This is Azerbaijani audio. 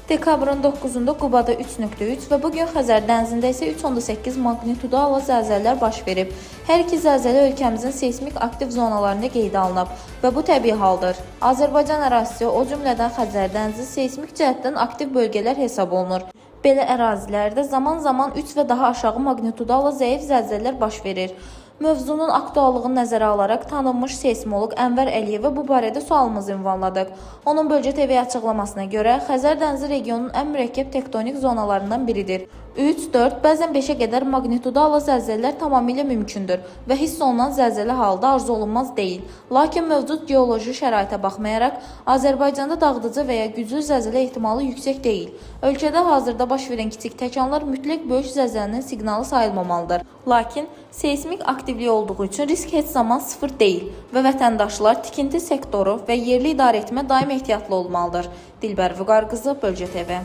Dekabrın 9-da Qubada 3.3 və bugün Xəzər dənizində isə 3.8 magnitudalı zəlzələlər baş verib. Hər iki zəlzələ ölkəmizin seysmik aktiv zonalarında qeydə alınıb və bu təbii haldır. Azərbaycan ərazisi, o cümlədən Xəzər dənizi seysmik cəhətdən aktiv bölgələr hesab olunur. Belə ərazilərdə zaman-zaman 3 və daha aşağı magnitudalı zəif zəlzələlər baş verir. Mövzunun aktuallığını nəzərə alaraq tanınmış seysmoloq Ənvər Əliyevə bu barədə sualımızı ünvanladıq. Onun Bölgə TV açıqlamasına görə Xəzər dənizi regionun ən mürəkkəb tektonik zonalarından biridir. 3, 4, bəzən 5-ə qədər magnitudalı zəlzələlər tamamilə mümkündür və hiss olunan zəlzələ halda arzu olunmaz deyil. Lakin mövcud geoloji şəraitə baxmayaraq, Azərbaycanda dağıdıcı və ya güclü zəlzələ ehtimalı yüksək deyil. Ölkədə hazırda baş verən kiçik təkanlar mütləq böyük zəlzələnin siqnalı sayılmamalıdır. Lakin seysmik aktivlik olduğu üçün risk heç zaman sıfır deyil və vətəndaşlar tikinti sektoru və yerli idarəetmə daim ehtiyatlı olmalıdır. Dilbər Vüqar qızı, Bölgə TV.